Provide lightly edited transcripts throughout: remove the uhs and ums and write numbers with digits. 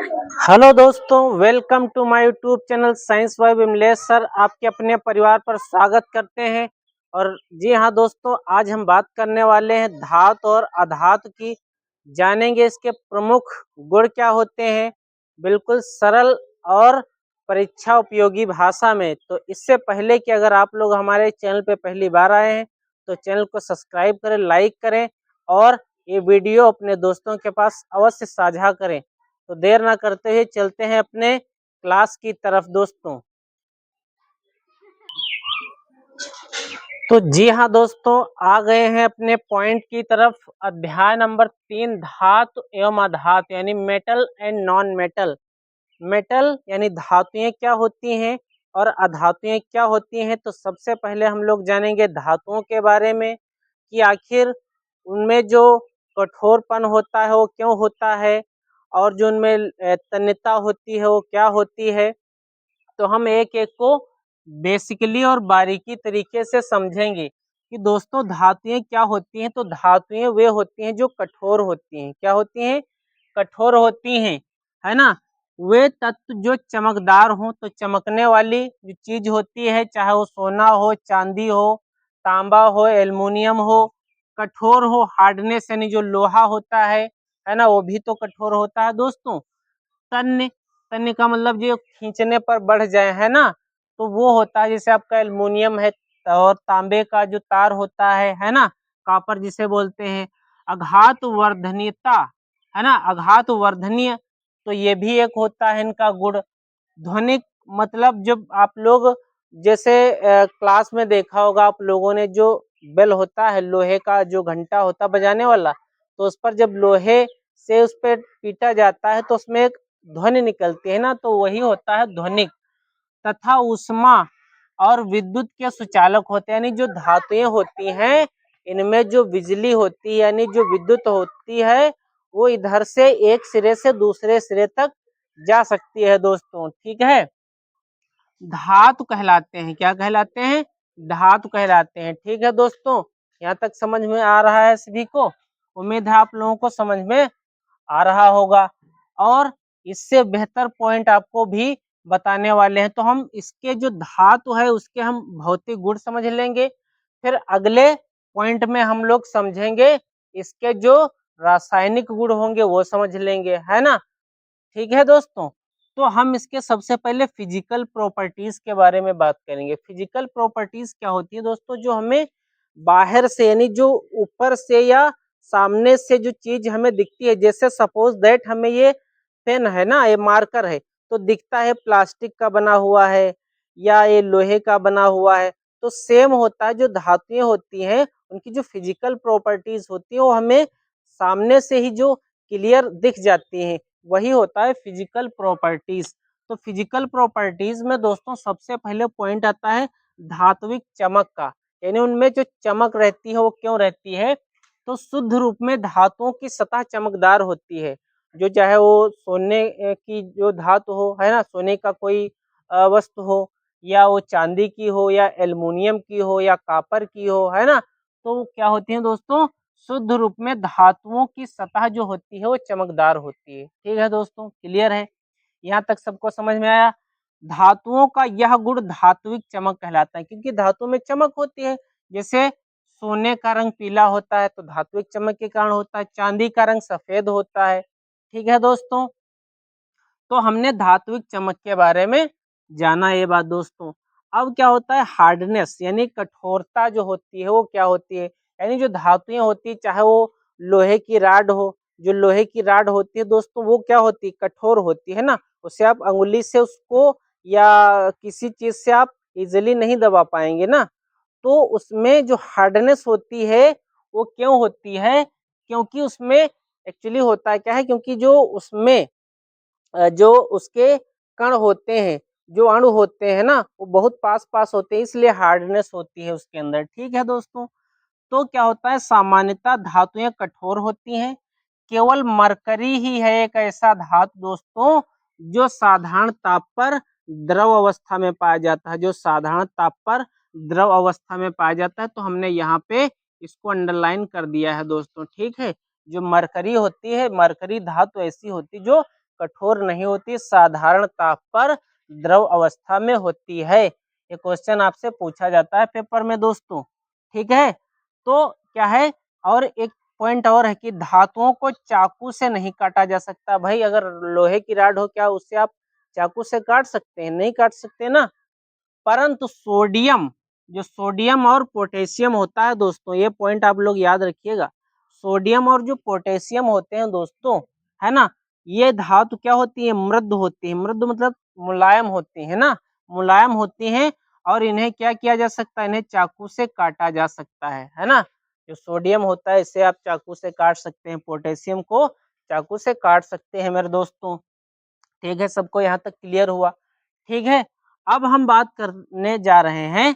Hello दोस्तों, welcome to my YouTube channel science by Vimlesh sir. आपके अपने परिवार पर स्वागत करते हैं। और जी हाँ दोस्तों, आज हम बात करने वाले हैं धातु और अधातु की। जानेंगे इसके प्रमुख गुण क्या होते हैं, बिल्कुल सरल और परीक्षा उपयोगी भाषा में। तो इससे पहले कि अगर आप लोग हमारे चैनल पे पहली बार आए हैं तो चैनल को सब्सक्राइब करें, लाइक करें और ये वीडियो अपने दोस्तों के पास अवश्य साझा करें। तो देर ना करते हुए चलते हैं अपने क्लास की तरफ दोस्तों। तो जी हाँ दोस्तों, आ गए हैं अपने पॉइंट की तरफ। अध्याय नंबर 3, धातु एवं अधातु यानी metal and non metal. Metal यानी धातुएं क्या होती हैं और अधातुएं क्या होती हैं। तो सबसे पहले हम लोग जानेंगे धातुओं के बारे में कि आखिर उनमें जो कठोरपन होता है वो क्यों होता है, और जो उनमें तन्यता होती है वो क्या होती है। तो हम एक एक को बेसिकली और बारीकी तरीके से समझेंगे कि दोस्तों धातुएं क्या होती हैं। तो धातुएं वे होती हैं जो कठोर होती हैं। क्या होती हैं? कठोर होती हैं, है ना। वे तत्व जो चमकदार हो, तो चमकने वाली जो चीज होती है, चाहे वो सोना हो, चांदी हो, तांबा हो, एल्युमिनियम हो, कठोर हो, हार्डनेस यानी जो लोहा होता है ना, वो भी तो कठोर होता है दोस्तों। तन्य, तन्य का मतलब जो खींचने पर बढ़ जाए, है ना, तो वो होता है जैसे आपका एल्युमिनियम है। और तांबे का जो तार होता है ना, कॉपर जिसे बोलते हैं। आघात वर्धनीयता, है ना, आघात वर्धनीय, तो ये भी एक होता है इनका गुण। ध्वनिक मतलब जब आप लोग जैसे क्लास में देखा होगा आप लोगों ने, जो बेल होता है लोहे का, जो घंटा होता है बजाने वाला, तो उस पर जब लोहे से उस पर पीटा जाता है तो उसमें एक ध्वनि निकलती है ना, तो वही होता है ध्वनिक। तथा ऊष्मा और विद्युत के सुचालक होते हैं, यानी जो धातुएं होती हैं इनमें जो बिजली होती है यानी जो विद्युत होती है, वो इधर से एक सिरे से दूसरे सिरे तक जा सकती है दोस्तों। ठीक है, धातु कहलाते हैं। क्या कहलाते हैं? धातु कहलाते हैं। ठीक है दोस्तों, यहाँ तक समझ में आ रहा है सभी को? उम्मीद है आप लोगों को समझ में आ रहा होगा। और इससे बेहतर पॉइंट आपको भी बताने वाले हैं। तो हम इसके जो धातु है उसके हम भौतिक गुण समझ लेंगे, फिर अगले पॉइंट में हम लोग समझेंगे इसके जो रासायनिक गुण होंगे वो समझ लेंगे, है ना। ठीक है दोस्तों, तो हम इसके सबसे पहले फिजिकल प्रॉपर्टीज के बारे में बात करेंगे। फिजिकल प्रॉपर्टीज क्या होती है दोस्तों? जो हमें बाहर से यानी जो ऊपर से या सामने से जो चीज हमें दिखती है, जैसे सपोज दैट हमें ये पेन है ना, ये मार्कर है, तो दिखता है प्लास्टिक का बना हुआ है या ये लोहे का बना हुआ है। तो सेम होता है, जो धातुएं होती हैं उनकी जो फिजिकल प्रॉपर्टीज होती है वो हमें सामने से ही जो क्लियर दिख जाती हैं, वही होता है फिजिकल प्रॉपर्टीज। तो फिजिकल प्रॉपर्टीज में दोस्तों सबसे पहले पॉइंट आता है धात्विक चमक का, यानी उनमें जो चमक रहती है वो क्यों रहती है। तो शुद्ध रूप में धातुओं की सतह चमकदार होती है। जो चाहे वो सोने की जो धातु हो, है ना, सोने का कोई वस्तु हो, या वो चांदी की हो, या एल्युमिनियम की हो, या कॉपर की हो, है ना, तो क्या होती है दोस्तों? शुद्ध रूप में धातुओं की सतह जो होती है वो चमकदार होती है। ठीक है दोस्तों, क्लियर है? यहाँ तक सबको समझ में आया? धातुओं का यह गुण धात्विक चमक कहलाता है, क्योंकि धातु में चमक होती है। जैसे सोने का रंग पीला होता है तो धात्विक चमक के कारण होता है, चांदी का रंग सफेद होता है। ठीक है दोस्तों, तो हमने धात्विक चमक के बारे में जाना ये बात दोस्तों। अब क्या होता है? हार्डनेस यानी कठोरता जो होती है वो क्या होती है, यानी जो धातुएं होती है, चाहे वो लोहे की राड हो, जो लोहे की राड होती है दोस्तों वो क्या होती है? कठोर होती है ना। उसे आप अंगुली से उसको या किसी चीज से आप इजिली नहीं दबा पाएंगे ना। तो उसमें जो हार्डनेस होती है वो क्यों होती है? क्योंकि उसमें एक्चुअली होता है क्या है, क्योंकि जो उसमें जो उसके कण होते हैं, जो अणु होते हैं ना, वो बहुत पास पास होते हैं, इसलिए हार्डनेस होती है उसके अंदर। ठीक है दोस्तों, तो क्या होता है? सामान्यतः धातुएं कठोर होती हैं। केवल मरकरी ही है एक ऐसा धातु दोस्तों जो साधारण ताप पर द्रव अवस्था में पाया जाता है, जो साधारण ताप पर द्रव अवस्था में पाया जाता है। तो हमने यहाँ पे इसको अंडरलाइन कर दिया है दोस्तों। ठीक है, जो मरकरी होती है, मरकरी धातु ऐसी होती जो कठोर नहीं होती, साधारण ताप पर द्रव अवस्था में होती है। ये क्वेश्चन आपसे पूछा जाता है पेपर में दोस्तों, ठीक है। तो क्या है, और एक पॉइंट और है कि धातुओं को चाकू से नहीं काटा जा सकता। भाई अगर लोहे की राड हो, क्या उससे आप चाकू से काट सकते हैं? नहीं काट सकते ना। परंतु सोडियम, जो सोडियम और पोटेशियम होता है दोस्तों, ये पॉइंट आप लोग याद रखिएगा। सोडियम और जो पोटेशियम होते हैं दोस्तों, है ना, ये धातु क्या होती है? मृद होती है। मृद मतलब मुलायम होती है ना, मुलायम होती हैं, और इन्हें क्या किया जा सकता है? इन्हें चाकू से काटा जा सकता है ना। जो सोडियम होता है इसे आप चाकू से काट सकते हैं, पोटेशियम को चाकू से काट सकते हैं मेरे दोस्तों। ठीक है, सबको यहाँ तक क्लियर हुआ? ठीक है, अब हम बात करने जा रहे हैं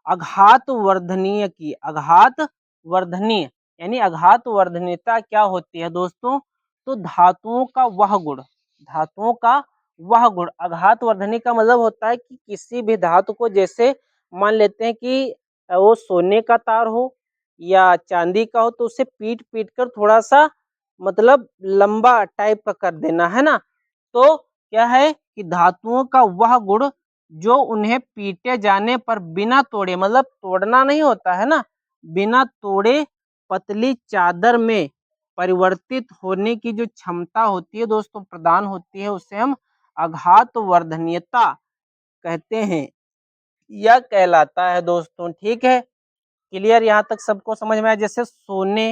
अघात वर्धनीय की। अघात वर्धनीय यानी अघात वर्धनीयता क्या होती है दोस्तों? तो धातुओं का वह गुण, धातुओं का वह गुण। अघात वर्धनीय का मतलब होता है कि किसी भी धातु को, जैसे मान लेते हैं कि वो सोने का तार हो या चांदी का हो, तो उसे पीट पीट कर थोड़ा सा मतलब लंबा टाइप का कर देना, है ना। तो क्या है कि धातुओं का वह गुण जो उन्हें पीटे जाने पर बिना तोड़े, मतलब तोड़ना नहीं होता है ना, बिना तोड़े पतली चादर में परिवर्तित होने की जो क्षमता होती है दोस्तों, प्रदान होती है, उसे हम आघात वर्धनीयता कहते हैं, यह कहलाता है दोस्तों। ठीक है, क्लियर? यहाँ तक सबको समझ में आया? जैसे सोने,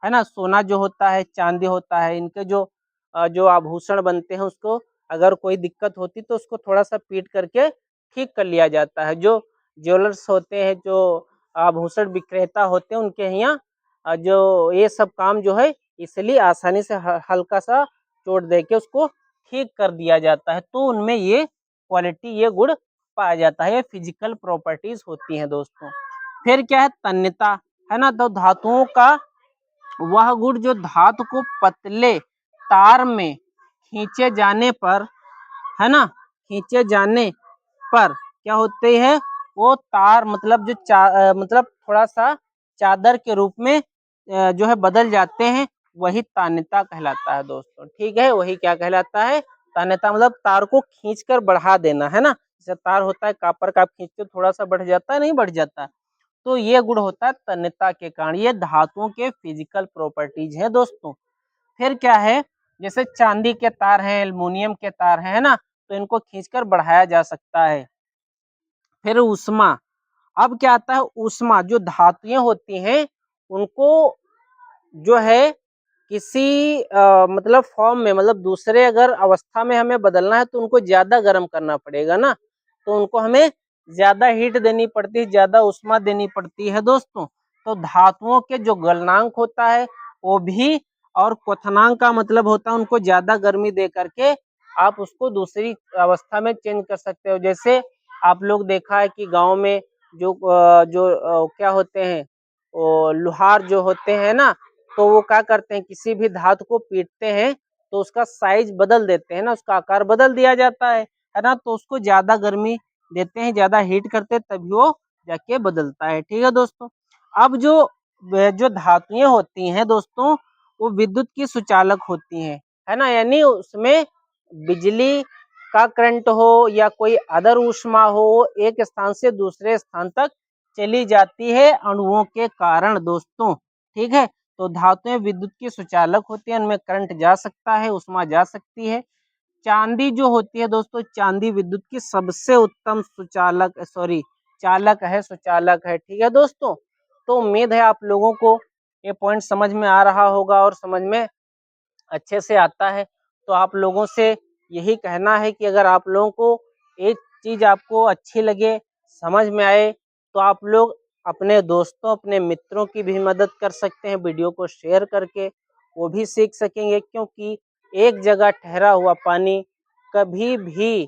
है ना, सोना जो होता है, चांदी होता है, इनके जो आभूषण बनते हैं, उसको अगर कोई दिक्कत होती तो उसको थोड़ा सा पीट करके ठीक कर लिया जाता है। जो ज्वेलर्स होते हैं, जो आभूषण विक्रेता होते हैं, उनके यहाँ जो ये सब काम जो है, इसलिए आसानी से हल्का सा चोट दे के उसको ठीक कर दिया जाता है। तो उनमें ये क्वालिटी, ये गुण पाया जाता है, ये फिजिकल प्रॉपर्टीज होती हैं दोस्तों। फिर क्या है? तन्यता, है ना। तो धातुओं का वह गुण जो धातु को पतले तार में खींचे जाने पर, है ना, खींचे जाने पर क्या होते हैं? वो तार मतलब मतलब थोड़ा सा चादर के रूप में जो है बदल जाते हैं, वही तान्यता कहलाता है दोस्तों। ठीक है, वही क्या कहलाता है? तान्यता। मतलब तार को खींचकर बढ़ा देना, है ना। जैसे तार होता है कापर का, आप खींचते थोड़ा सा बढ़ जाता है, नहीं बढ़ जाता? तो ये गुण होता है तन्यता के कारण। ये धातुओं के फिजिकल प्रॉपर्टीज है दोस्तों। फिर क्या है? जैसे चांदी के तार हैं, एल्युमिनियम के तार हैं, है ना, तो इनको खींचकर बढ़ाया जा सकता है। फिर ऊष्मा। अब क्या आता है? ऊष्मा। जो धातुएं होती हैं उनको जो है किसी मतलब फॉर्म में, मतलब दूसरे अगर अवस्था में हमें बदलना है तो उनको ज्यादा गर्म करना पड़ेगा ना, तो उनको हमें ज्यादा हीट देनी पड़ती है, ज्यादा उष्मा देनी पड़ती है दोस्तों। तो धातुओं के जो गलनांक होता है वो भी, और क्वथनांक का मतलब होता है उनको ज्यादा गर्मी दे करके आप उसको दूसरी अवस्था में चेंज कर सकते हो। जैसे आप लोग देखा है कि गांव में जो क्या होते हैं, वो लोहार जो होते हैं ना, तो वो क्या करते हैं, किसी भी धातु को पीटते हैं तो उसका साइज बदल देते हैं ना, उसका आकार बदल दिया जाता है ना। तो उसको ज्यादा गर्मी देते हैं, ज्यादा हीट करते हैं, तभी वो जाके बदलता है। ठीक है दोस्तों। अब जो धातुएं होती हैं दोस्तों, वो विद्युत की सुचालक होती हैं, है ना। यानी उसमें बिजली का करंट हो या कोई अदर ऊष्मा हो, एक स्थान से दूसरे स्थान तक चली जाती है अणुओं के कारण दोस्तों। ठीक है, तो धातुएं विद्युत की सुचालक होती है, उनमें करंट जा सकता है, उष्मा जा सकती है। चांदी जो होती है दोस्तों, चांदी विद्युत की सबसे उत्तम चालक है, सुचालक है। ठीक है दोस्तों। तो उम्मीद है आप लोगों को ये पॉइंट समझ में आ रहा होगा और समझ में अच्छे से आता है। तो आप लोगों से यही कहना है कि अगर आप लोगों को एक चीज आपको अच्छी लगे, समझ में आए, तो आप लोग अपने दोस्तों, अपने मित्रों की भी मदद कर सकते हैं, वीडियो को शेयर करके, वो भी सीख सकेंगे। क्योंकि एक जगह ठहरा हुआ पानी कभी भी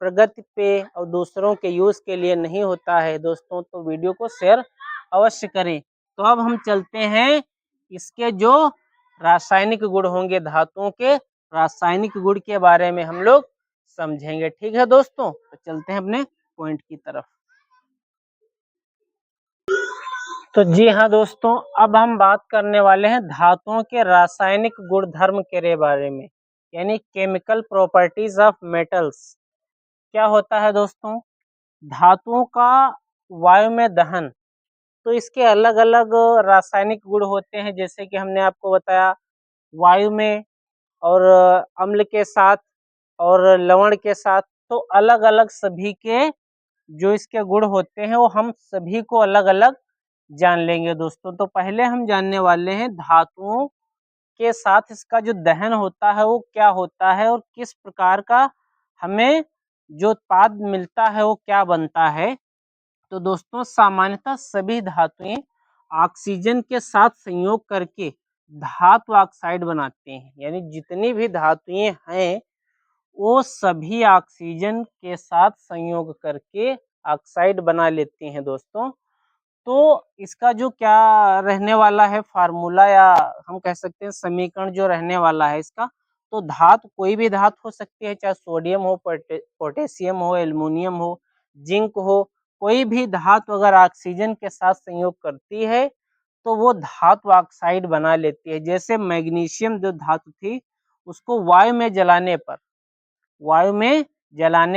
प्रगति पे और दूसरों के यूज के लिए नहीं होता है दोस्तों। तो वीडियो को शेयर अवश्य करें। तो अब हम चलते हैं, इसके जो रासायनिक गुण होंगे, धातुओं के रासायनिक गुण के बारे में हम लोग समझेंगे। ठीक है दोस्तों, तो चलते हैं अपने पॉइंट की तरफ। तो जी हाँ दोस्तों, अब हम बात करने वाले हैं धातुओं के रासायनिक गुणधर्म के बारे में। यानी केमिकल प्रॉपर्टीज ऑफ मेटल्स। क्या होता है दोस्तों, धातुओं का वायु में दहन, तो इसके अलग अलग रासायनिक गुण होते हैं, जैसे कि हमने आपको बताया वायु में और अम्ल के साथ और लवण के साथ, तो अलग अलग सभी के जो इसके गुण होते हैं वो हम सभी को अलग अलग जान लेंगे दोस्तों। तो पहले हम जानने वाले हैं धातुओं के साथ इसका जो दहन होता है वो क्या होता है और किस प्रकार का हमें जो उत्पाद मिलता है वो क्या बनता है। तो दोस्तों सामान्यतः सभी धातुएं ऑक्सीजन के साथ संयोग करके धातु ऑक्साइड बनाते हैं, यानी जितनी भी धातुएं हैं वो सभी ऑक्सीजन के साथ संयोग करके ऑक्साइड बना लेती हैं दोस्तों। तो इसका जो क्या रहने वाला है फार्मूला, या हम कह सकते हैं समीकरण जो रहने वाला है इसका, तो धातु कोई भी धातु हो सकती है, चाहे सोडियम हो, पोटेशियम हो, एल्युमिनियम हो, जिंक हो, कोई भी धातु अगर ऑक्सीजन के साथ संयोग करती है तो वो धातु ऑक्साइड बना लेती है। जैसे मैग्नीशियम जो धातु थी उसको वायु में जलाने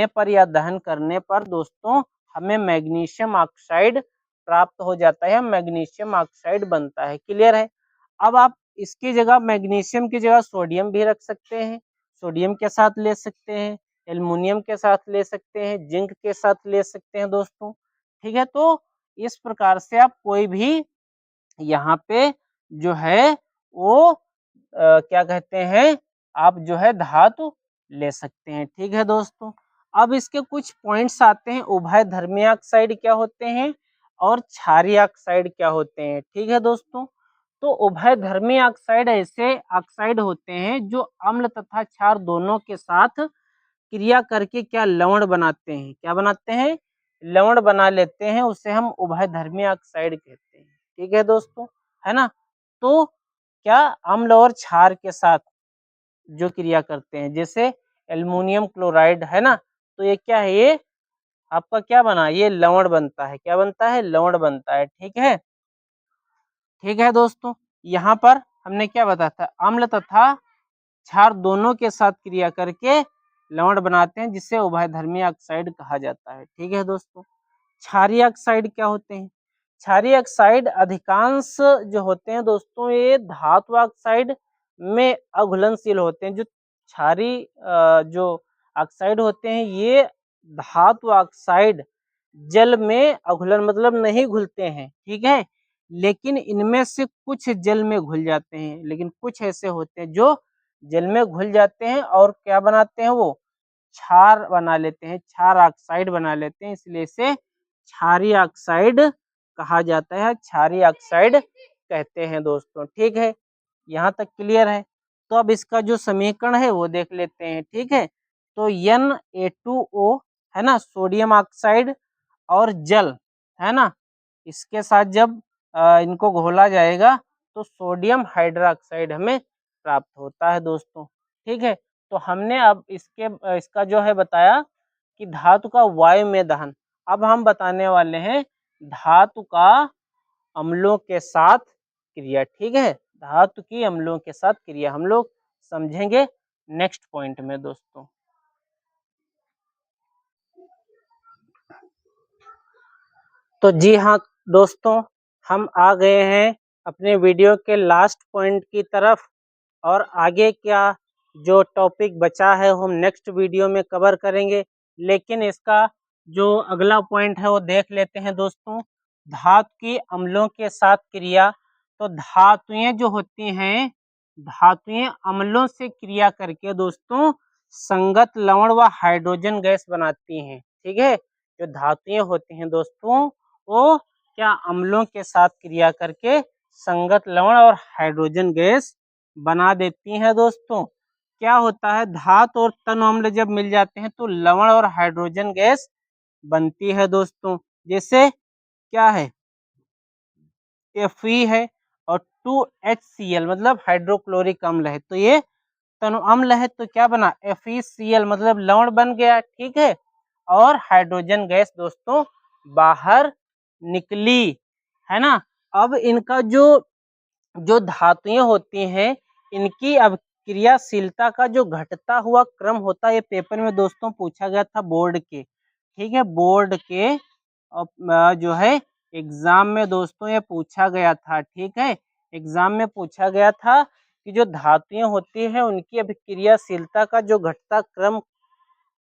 पर या दहन करने पर दोस्तों हमें मैग्नीशियम ऑक्साइड प्राप्त हो जाता है, मैग्नीशियम ऑक्साइड बनता है। क्लियर है। अब आप इसकी जगह मैग्नीशियम की जगह सोडियम भी रख सकते हैं, सोडियम के साथ ले सकते हैं, एल्युमिनियम के साथ ले सकते हैं, जिंक के साथ ले सकते हैं दोस्तों। ठीक है, तो इस प्रकार से आप कोई भी यहाँ पे जो है वो क्या कहते हैं, आप जो है धातु ले सकते हैं। ठीक है दोस्तों, अब इसके कुछ पॉइंट्स आते हैं, उभय धर्मी ऑक्साइड क्या होते हैं और क्षारीय ऑक्साइड क्या होते हैं। ठीक है दोस्तों, तो उभय धर्मी ऑक्साइड ऐसे ऑक्साइड होते हैं जो अम्ल तथा क्षार दोनों के साथ क्रिया करके क्या लवण बनाते हैं, क्या बनाते हैं, लवण बना लेते हैं, उसे हम उभय धर्मी ऑक्साइड कहते हैं। ठीक है दोस्तों, है ना। तो क्या अम्ल और क्षार के साथ जो क्रिया करते हैं, जैसे एल्युमिनियम क्लोराइड है ना, तो ये क्या है, ये आपका क्या बना, ये लवण बनता है, क्या बनता है, लवण बनता है। ठीक है, ठीक है दोस्तों, यहाँ पर हमने क्या बताया था, अम्ल तथा क्षार दोनों के साथ क्रिया करके लवण बनाते हैं, जिसे उभयधर्मी ऑक्साइड कहा जाता है। ठीक है दोस्तों, क्षारीय ऑक्साइड क्या होते हैं, क्षारीय ऑक्साइड अधिकांश जो होते हैं दोस्तों ये धातु ऑक्साइड में अघुलनशील होते हैं। जो क्षारीय जो ऑक्साइड होते हैं ये धातु ऑक्साइड जल में अघुलन मतलब नहीं घुलते हैं। ठीक है, लेकिन इनमें से कुछ जल में घुल जाते हैं, लेकिन कुछ ऐसे होते हैं जो जल में घुल जाते हैं और क्या बनाते हैं, वो क्षार बना लेते हैं, क्षार ऑक्साइड बना लेते हैं, इसलिए इसे क्षारीय ऑक्साइड कहा जाता है, क्षारीय ऑक्साइड कहते हैं दोस्तों। ठीक है, यहाँ तक क्लियर है। तो अब इसका जो समीकरण है वो देख लेते हैं। ठीक है, तो Na2O है ना, सोडियम ऑक्साइड और जल है ना, इसके साथ जब इनको घोला जाएगा तो सोडियम हाइड्रोक्साइड हमें प्राप्त होता है दोस्तों। ठीक है, तो हमने अब इसका जो है बताया कि धातु का वायु में दहन। अब हम बताने वाले हैं धातु का अम्लों के साथ क्रिया। ठीक है, धातु की अम्लों के साथ क्रिया हम लोग समझेंगे नेक्स्ट पॉइंट में दोस्तों। तो जी हाँ दोस्तों, हम आ गए हैं अपने वीडियो के लास्ट पॉइंट की तरफ, और आगे क्या जो टॉपिक बचा है हम नेक्स्ट वीडियो में कवर करेंगे। लेकिन इसका जो अगला पॉइंट है वो देख लेते हैं दोस्तों, धातु की अम्लों के साथ क्रिया। तो धातुएं जो होती हैं, धातुएं अम्लों से क्रिया करके दोस्तों संगत लवण व हाइड्रोजन गैस बनाती हैं। ठीक है, जो धातुएं होती हैं दोस्तों वो क्या अम्लों के साथ क्रिया करके संगत लवण और हाइड्रोजन गैस बना देती हैं दोस्तों। क्या होता है, धातु और तनु अम्ल जब मिल जाते हैं तो लवण और हाइड्रोजन गैस बनती है दोस्तों। जैसे क्या है, Fe है और 2HCl मतलब हाइड्रोक्लोरिक अम्ल है, तो ये तनु अम्ल है, तो क्या बना, FeCl मतलब लवण बन गया। ठीक है, और हाइड्रोजन गैस दोस्तों बाहर निकली, है ना। अब इनका जो जो धातुएं होती हैं इनकी अब क्रियाशीलता का जो घटता हुआ क्रम होता है, ये पेपर में दोस्तों पूछा गया था बोर्ड के, ठीक है, बोर्ड के जो है एग्जाम में दोस्तों ये पूछा गया था, ठीक है, एग्जाम में पूछा गया था कि जो धातुएं होती है उनकी अभिक्रियाशीलता का जो घटता क्रम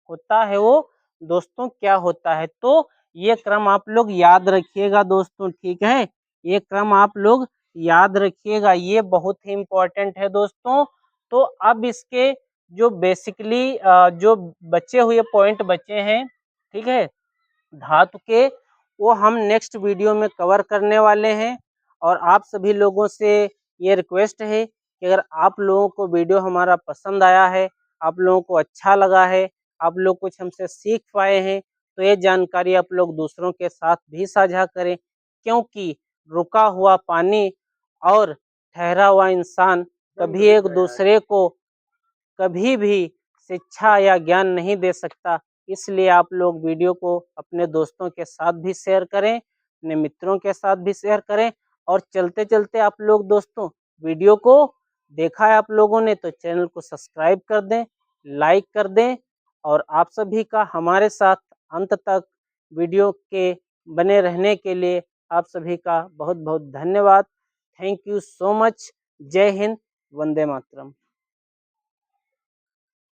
होता है वो दोस्तों क्या होता है। तो ये क्रम आप लोग याद रखिएगा दोस्तों, ठीक है, ये क्रम आप लोग याद रखिएगा, ये बहुत ही इम्पोर्टेंट है दोस्तों। तो अब इसके जो बेसिकली जो बचे हुए पॉइंट बचे हैं, ठीक है, धातु के, वो हम नेक्स्ट वीडियो में कवर करने वाले हैं। और आप सभी लोगों से ये रिक्वेस्ट है कि अगर आप लोगों को वीडियो हमारा पसंद आया है, आप लोगों को अच्छा लगा है, आप लोग कुछ हमसे सीख पाए हैं, तो ये जानकारी आप लोग दूसरों के साथ भी साझा करें, क्योंकि रुका हुआ पानी और ठहरा हुआ इंसान कभी एक दूसरे को कभी भी शिक्षा या ज्ञान नहीं दे सकता। इसलिए आप लोग वीडियो को अपने दोस्तों के साथ भी शेयर करें, अपने मित्रों के साथ भी शेयर करें। और चलते चलते आप लोग दोस्तों वीडियो को देखा है आप लोगों ने तो चैनल को सब्सक्राइब कर दें, लाइक कर दें। और आप सभी का हमारे साथ अंत तक वीडियो के बने रहने के लिए आप सभी का बहुत बहुत धन्यवाद। Thank you so much. जय हिंद, वंदे मातरम।